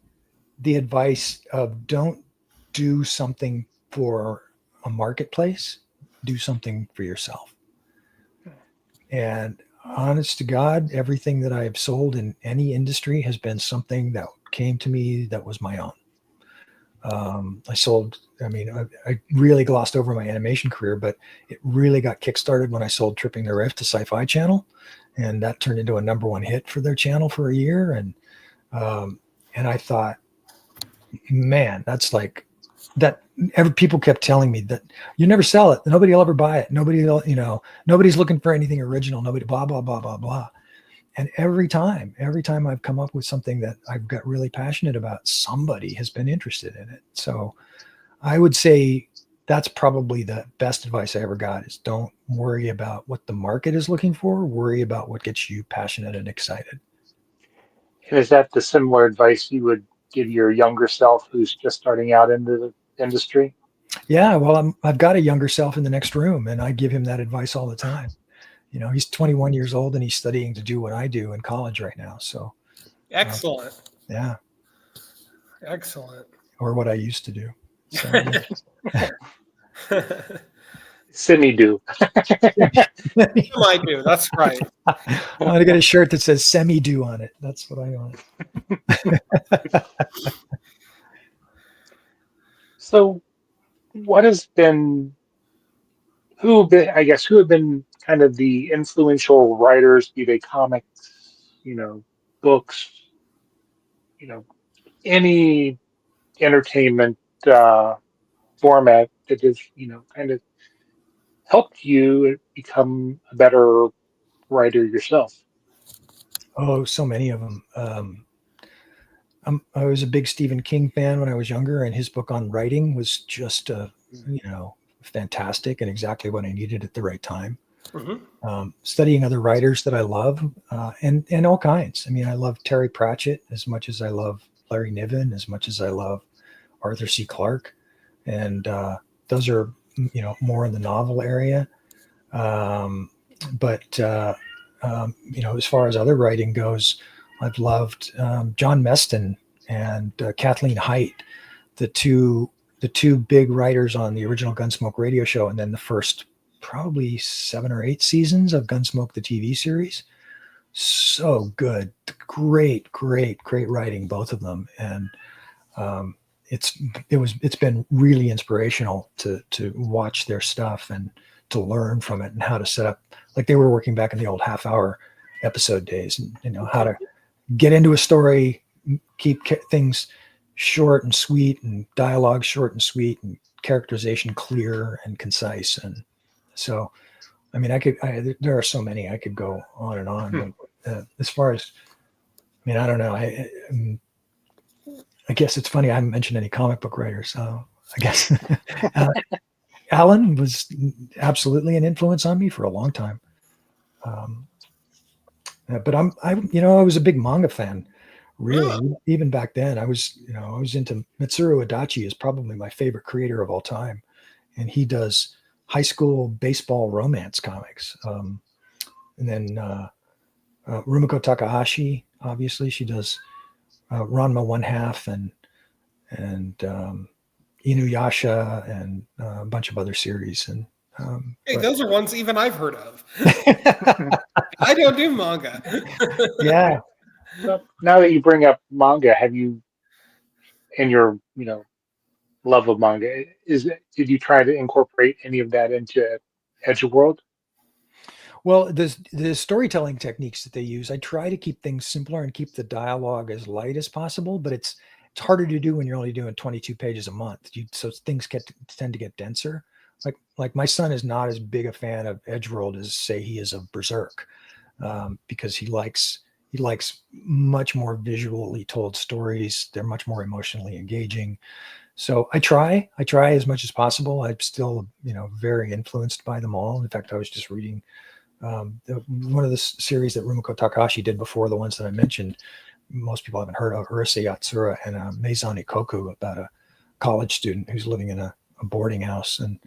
Speaker 3: the advice of don't do something for a marketplace, do something for yourself. And honest to God, everything that I've sold in any industry has been something that came to me that was my own. I really glossed over my animation career, but it really got kickstarted when I sold Tripping the Rift to Sci-Fi Channel, and that turned into a #1 hit for their channel for a year. And I thought, man, that's like that. People kept telling me that you never sell it, nobody will ever buy it, nobody's looking for anything original, nobody, blah blah blah blah blah. And every time I've come up with something that I've got really passionate about, somebody has been interested in it. So I would say that's probably the best advice I ever got, is don't worry about what the market is looking for. Worry about what gets you passionate and excited.
Speaker 2: And is that the similar advice you would give your younger self who's just starting out into the industry?
Speaker 3: Yeah, well, I've got a younger self in the next room, and I give him that advice all the time. He's 21 years old and he's studying to do what I do in college right now. So
Speaker 1: excellent.
Speaker 3: Yeah.
Speaker 1: Excellent.
Speaker 3: Or what I used to do. So,
Speaker 2: Semi-do.
Speaker 1: I do. That's right.
Speaker 3: I'm gonna get a shirt that says "semi-do" on it. That's what I want.
Speaker 2: So, what has been who have been kind of the influential writers, be they comics, books, you know, any entertainment uh, format that has, kind of helped you become a better writer yourself?
Speaker 3: Oh, so many of them. I was a big Stephen King fan when I was younger, and his book on writing was just, fantastic and exactly what I needed at the right time.
Speaker 1: Mhm.
Speaker 3: Studying other writers that I love, and all kinds. I mean, I love Terry Pratchett as much as I love Larry Niven, as much as I love Arthur C. Clarke, and those are more in the novel area. But as far as other writing goes, I've loved John Meston and Kathleen Haidt, the two big writers on the original Gunsmoke radio show, and then the first probably 7 or 8 seasons of Gunsmoke the TV series. So good, great writing, both of them, and it's been really inspirational to watch their stuff and to learn from it and how to set up, like they were working back in the old half-hour episode days, and how to get into a story, keep things short and sweet, and dialogue short and sweet, and characterization clear and concise. And so, I mean, there are so many, I could go on and on. But as far as, I mean, I don't know. I guess it's funny I haven't mentioned any comic book writers. So I guess Alan was absolutely an influence on me for a long time. But I was a big manga fan, really.
Speaker 1: Oh.
Speaker 3: Even back then, I was into Mitsuru Adachi is probably my favorite creator of all time, and he does high school baseball romance comics. And then Rumiko Takahashi, obviously, she does Ranma One Half and Inuyasha and a bunch of other series. And
Speaker 1: Hey, those are ones even I've heard of. I don't do manga.
Speaker 3: yeah.
Speaker 2: Well, now that you bring up manga, have you, in your love of manga, did you try to incorporate any of that into EDGEWORLD?
Speaker 3: Well, the storytelling techniques that they use, I try to keep things simpler and keep the dialogue as light as possible, but it's harder to do when you're only doing 22 pages a month. So things tend to get denser. Like my son is not as big a fan of EDGEWORLD as, say, he is of Berserk, because he likes much more visually told stories. They're much more emotionally engaging. So I try as much as possible. I'm still, very influenced by them all. In fact, I was just reading one of the series that Rumiko Takahashi did before the ones that I mentioned. Most people haven't heard of, Urusei Yatsura and Maison Ikoku, about a college student who's living in a boarding house. And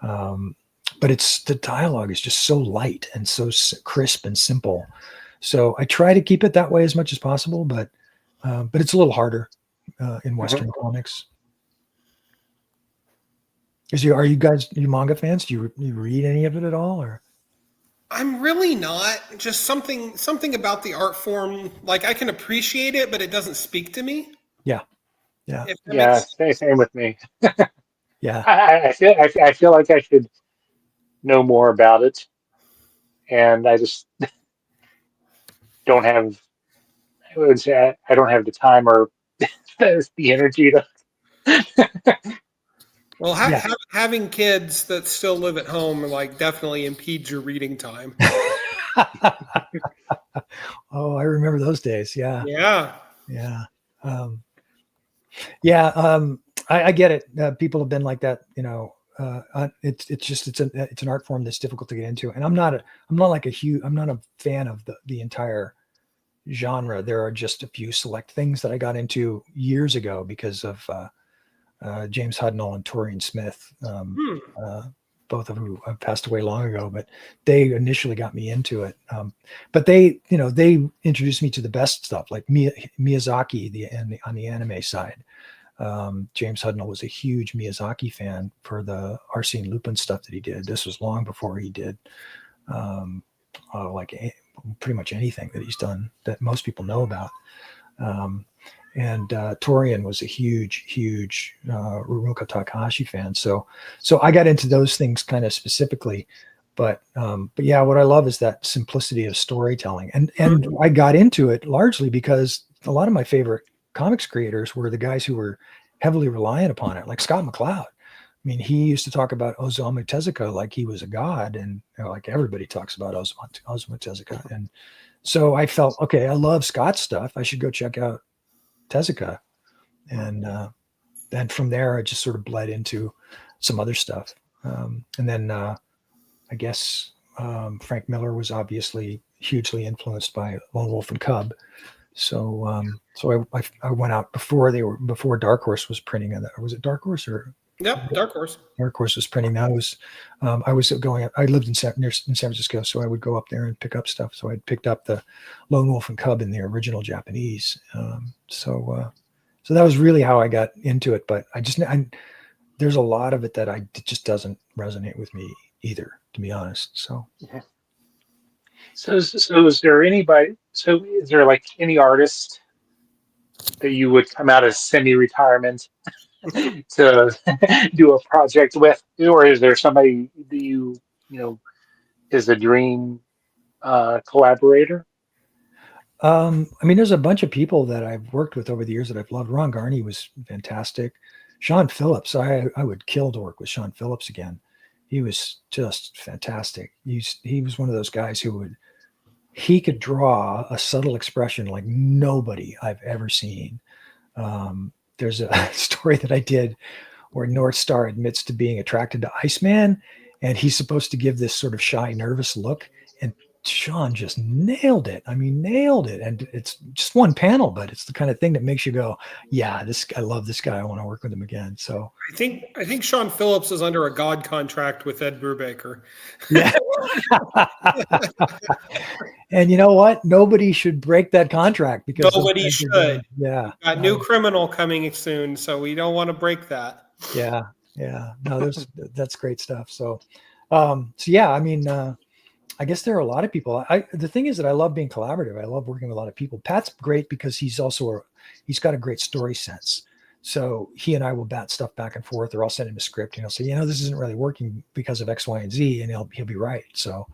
Speaker 3: but the dialogue is just so light and so crisp and simple. So I try to keep it that way as much as possible, but it's a little harder in Western comics. Are you guys manga fans? Do you read any of it at all, or?
Speaker 1: I'm really not. Just something about the art form. Like I can appreciate it, but it doesn't speak to me.
Speaker 3: Yeah.
Speaker 1: If that
Speaker 2: Yeah,
Speaker 1: makes
Speaker 2: same with me.
Speaker 3: Yeah.
Speaker 2: I feel like I should know more about it, and I just don't have. I would say I don't have the time or the energy to.
Speaker 1: Well,
Speaker 3: Yeah.
Speaker 1: having kids that still live at home like definitely impedes your reading time.
Speaker 3: Oh, I remember those days. Yeah.
Speaker 1: Yeah.
Speaker 3: Yeah. I get it. People have been like that, it's an art form that's difficult to get into. And I'm not a fan of the entire genre. There are just a few select things that I got into years ago because of James Hudnall and Torian Smith, both of who have passed away long ago, but they initially got me into it. But they introduced me to the best stuff, like Miyazaki, on the anime side. James Hudnall was a huge Miyazaki fan for the Arsene Lupin stuff that he did. This was long before he did pretty much anything that he's done that most people know about. And Torian was a huge Rumiko Takahashi fan. So I got into those things kind of specifically. But yeah, what I love is that simplicity of storytelling. And I got into it largely because a lot of my favorite comics creators were the guys who were heavily reliant upon it, like Scott McCloud. I mean, he used to talk about Osamu Tezuka like he was a god, and like everybody talks about Osamu Tezuka. And so I felt, okay, I love Scott's stuff. I should go check out Tezuka. And from there, I just sort of bled into some other stuff. And then I guess Frank Miller was obviously hugely influenced by Lone Wolf and Cub. So I went out before Dark Horse was printing. Was it Dark Horse or?
Speaker 1: Yep, Dark Horse.
Speaker 3: Dark Horse was printing. That was I lived in San Francisco, so I would go up there and pick up stuff. So I picked up the Lone Wolf and Cub in the original Japanese. So that was really how I got into it. But there's a lot of it that it just doesn't resonate with me either, to be honest. So.
Speaker 2: Yeah. So is there like any artist that you would come out of semi-retirement to do a project with, or is there somebody that you is a dream collaborator?
Speaker 3: I mean, there's a bunch of people that I've worked with over the years that I've loved. Ron Garney was fantastic. Sean Phillips, I would kill to work with Sean Phillips again. He was just fantastic. He was one of those guys he could draw a subtle expression like nobody I've ever seen. There's a story that I did where North Star admits to being attracted to Iceman, and he's supposed to give this sort of shy, nervous look. And Sean just nailed it. I mean, nailed it. And it's just one panel, but it's the kind of thing that makes you go, yeah, I love this guy. I want to work with him again. So
Speaker 1: I think Sean Phillips is under a God contract with Ed Brubaker.
Speaker 3: Yeah. And you know what? Nobody should break that contract because
Speaker 1: nobody should.
Speaker 3: Yeah.
Speaker 1: Got new criminal coming soon, so we don't want to break that.
Speaker 3: Yeah. No, that's great stuff. So yeah, I mean, I guess there are a lot of people. The thing is that I love being collaborative. I love working with a lot of people. Pat's great because he's he's got a great story sense. So he and I will bat stuff back and forth, or I'll send him a script and he'll say, this isn't really working because of X, Y, and Z, and he'll be right. So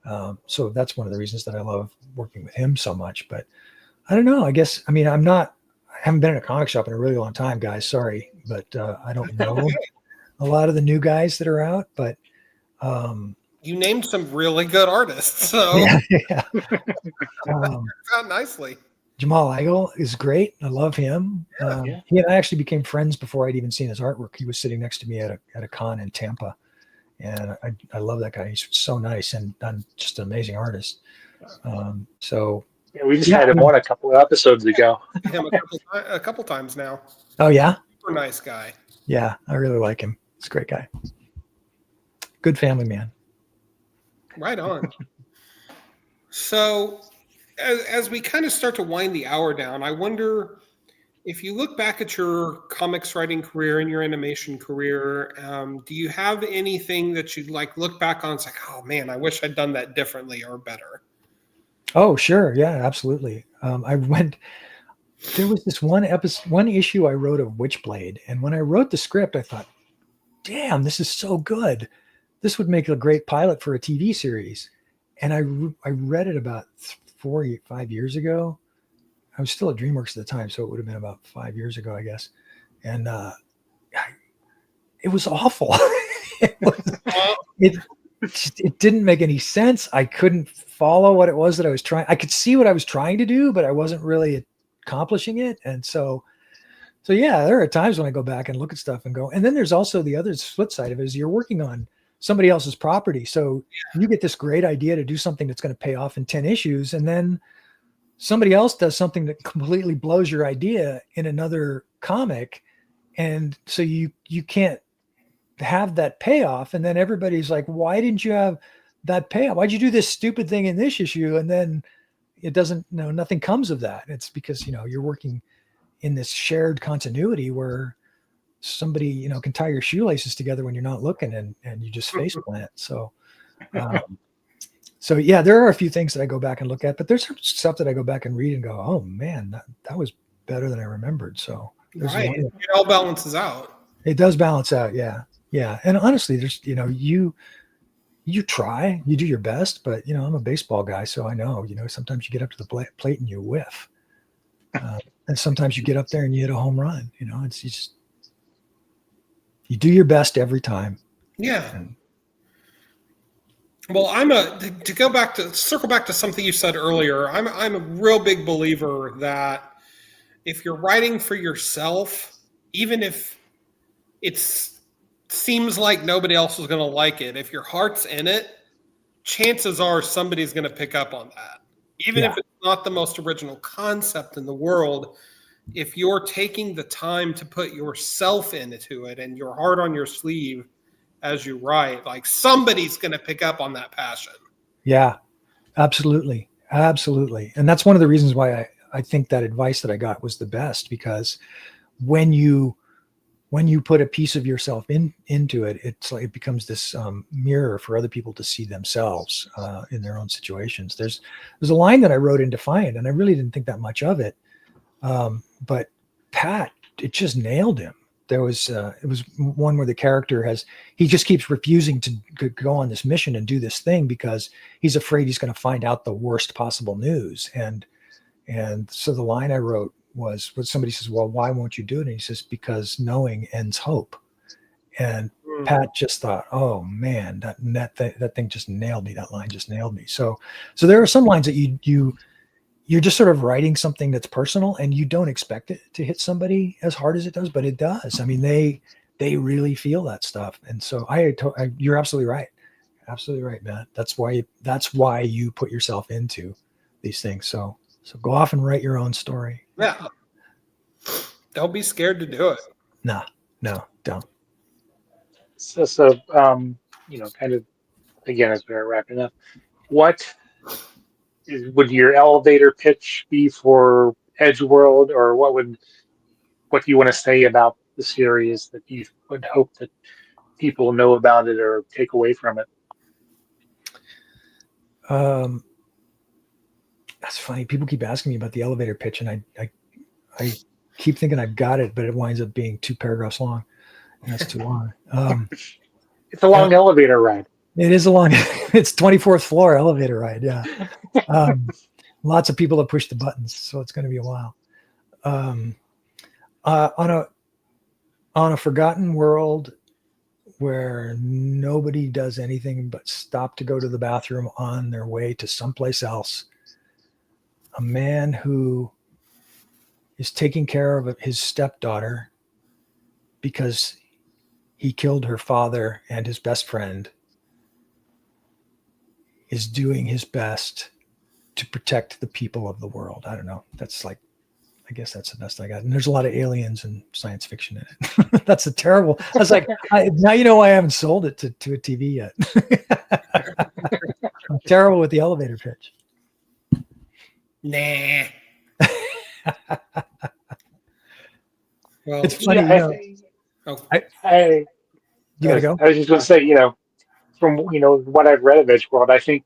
Speaker 3: that's one of the reasons that I love working with him so much. But I don't know. I guess, I mean, I haven't been in a comic shop in a really long time, guys. Sorry, but I don't know a lot of the new guys that are out, but
Speaker 1: you named some really good artists, so
Speaker 3: yeah.
Speaker 1: Out nicely.
Speaker 3: Jamal Igle is great. I love him. He and I actually became friends before I'd even seen his artwork. He was sitting next to me at a con in Tampa, and I love that guy. He's so nice and just an amazing artist. So
Speaker 2: yeah, we just had him on a couple of episodes ago.
Speaker 1: Him a couple times now.
Speaker 3: Oh yeah,
Speaker 1: super nice guy.
Speaker 3: Yeah, I really like him. He's a great guy. Good family man.
Speaker 1: Right on. So as we kind of start to wind the hour down, I wonder if you look back at your comics writing career and your animation career, do you have anything that you'd look back on? It's like, oh man, I wish I'd done that differently or better.
Speaker 3: Oh, sure. Yeah, absolutely. There was this one issue I wrote of Witchblade. And when I wrote the script, I thought, damn, this is so good. This would make a great pilot for a TV series. And I read it about 4 or 5 years ago. I was still at DreamWorks at the time, so it would have been about 5 years ago, I guess. And it was awful. It didn't make any sense. I couldn't follow what it was that I was trying. I could see what I was trying to do, but I wasn't really accomplishing it. And so yeah, there are times when I go back and look at stuff and go, and then there's also the other flip side of it is you're working on somebody else's property. So you get this great idea to do something that's going to pay off in 10 issues. And then somebody else does something that completely blows your idea in another comic. And so you can't have that payoff. And then everybody's like, why didn't you have that payoff? Why'd you do this stupid thing in this issue? And then it doesn't, nothing comes of that. It's because, you're working in this shared continuity where somebody, you know, can tie your shoelaces together when you're not looking, and you just face plant. So yeah, there are a few things that I go back and look at, but there's some stuff that I go back and read and go, oh man, that was better than I remembered. So
Speaker 1: right, it all balances out.
Speaker 3: It does balance out. Yeah. Yeah. And honestly, there's, you know, you try, you do your best, but you know, I'm a baseball guy, so I know, you know, sometimes you get up to the plate and you whiff. And sometimes you get up there and you hit a home run, you know, it's just, you do your best every time.
Speaker 1: Yeah. Well, circle back to something you said earlier. I'm a real big believer that if you're writing for yourself, even if it seems like nobody else is going to like it, if your heart's in it, chances are somebody's going to pick up on that. Even if it's not the most original concept in the world, if you're taking the time to put yourself into it and your heart on your sleeve as you write, like somebody's going to pick up on that passion. Yeah, absolutely. Absolutely. And that's one of the reasons why I think that advice that I got was the best, because when you put a piece of yourself into it, it's like it becomes this mirror for other people to see themselves in their own situations. There's a line that I wrote in Defiant, and I really didn't think that much of it. But Pat, it just nailed him. It was one where the character he just keeps refusing to go on this mission and do this thing because he's afraid he's going to find out the worst possible news. And so the line I wrote was when somebody says, well, why won't you do it? And he says, because knowing ends hope. And Pat just thought, oh man, that thing just nailed me. That line just nailed me. So there are some lines that you're just sort of writing something that's personal and you don't expect it to hit somebody as hard as it does, but it does. I mean, they really feel that stuff. And so you're absolutely right. Absolutely right, Matt. That's why you put yourself into these things. So go off and write your own story. Yeah. Don't be scared to do it.
Speaker 3: No, don't.
Speaker 2: So, you know, kind of, again, as we're wrapping up, what would your elevator pitch be for EDGEWORLD, or what do you want to say about the series that you would hope that people know about it or take away from it?
Speaker 3: That's funny. People keep asking me about the elevator pitch, and I keep thinking I've got it, but it winds up being 2 paragraphs long. And that's too long.
Speaker 2: It's a long elevator ride.
Speaker 3: It is a long. It's 24th floor elevator ride. Yeah. Lots of people have pushed the buttons, so it's going to be a while. On a forgotten world where nobody does anything but stop to go to the bathroom on their way to someplace else, a man who is taking care of his stepdaughter because he killed her father and his best friend is doing his best to protect the people of the world. I don't know. I guess that's the best I got. And there's a lot of aliens and science fiction in it. That's a terrible. I was like, now you know why I haven't sold it to a TV yet. I'm terrible with the elevator pitch.
Speaker 1: Nah. Well,
Speaker 3: it's funny. You gotta go.
Speaker 2: I was just going to say, from what I've read of EDGEWORLD, I think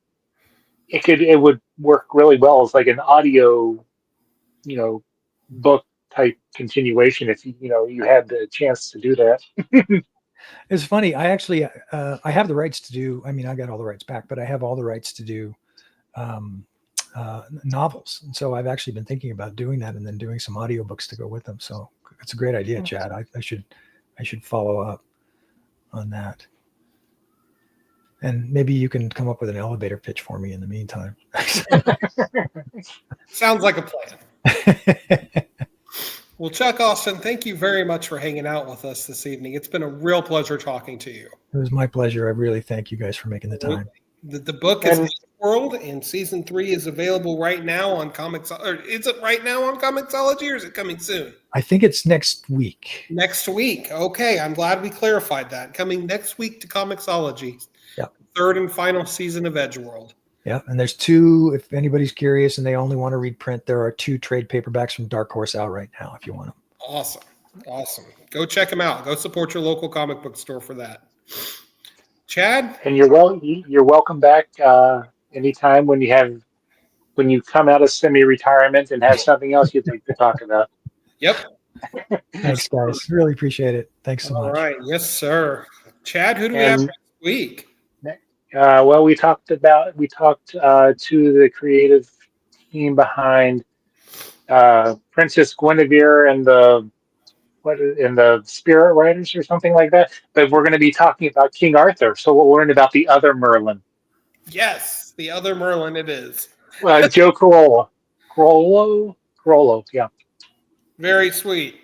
Speaker 2: it would work really well as like an audio, book type continuation if you had the chance to do that.
Speaker 3: It's funny. I actually I have the rights to do. I mean, I got all the rights back, but I have all the rights to do novels, and so I've actually been thinking about doing that and then doing some audiobooks to go with them. So it's a great idea, Chad. I should follow up on that. And maybe you can come up with an elevator pitch for me in the meantime.
Speaker 1: Sounds like a plan. Well, Chuck Austen, thank you very much for hanging out with us this evening. It's been a real pleasure talking to you.
Speaker 3: It was my pleasure. I really thank you guys for making the time.
Speaker 1: The book is EDGEWORLD, and season 3 is available right now on Comics. Or is it right now on Comixology, or is it coming soon?
Speaker 3: I think it's next week.
Speaker 1: Next week. Okay, I'm glad we clarified that. Coming next week to Comixology.
Speaker 3: Yep.
Speaker 1: 3rd and final season of EDGEWORLD.
Speaker 3: Yeah, and there's two. If anybody's curious and they only want to read print, there are 2 trade paperbacks from Dark Horse out right now. If you want them.
Speaker 1: Awesome. Go check them out. Go support your local comic book store for that. Chad?
Speaker 2: And you're welcome back anytime when you come out of semi-retirement and have something else you'd like to talk about.
Speaker 1: Yep.
Speaker 3: Thanks, guys. Really appreciate it. Thanks so much.
Speaker 1: All right. Yes, sir. Chad, who do we have next week?
Speaker 2: Well, we talked to the creative team behind Princess Guinevere and the Spirit Riders or something like that. But we're going to be talking about King Arthur, so we'll learn about the other Merlin.
Speaker 1: Yes, the other Merlin it is.
Speaker 2: Joe Carollo, yeah.
Speaker 1: Very sweet.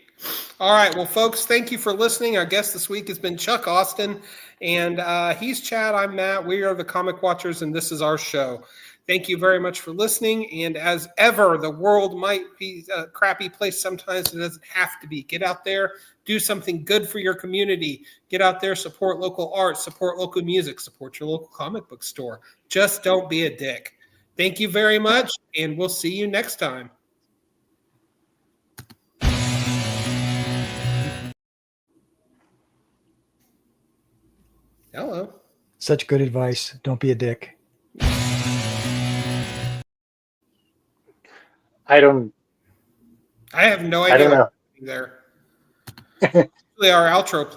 Speaker 1: All right. Well, folks, thank you for listening. Our guest this week has been Chuck Austen, and he's Chad. I'm Matt. We are the Comic Watchers, and this is our show. Thank you very much for listening. And as ever, the world might be a crappy place sometimes. It doesn't have to be. Get out there, do something good for your community. Get out there, support local art, support local music, support your local comic book store. Just don't be a dick. Thank you very much, and we'll see you next time. Hello.
Speaker 3: Such good advice. Don't be a dick.
Speaker 2: I
Speaker 1: have no idea
Speaker 2: I don't know.
Speaker 1: what there. Our outro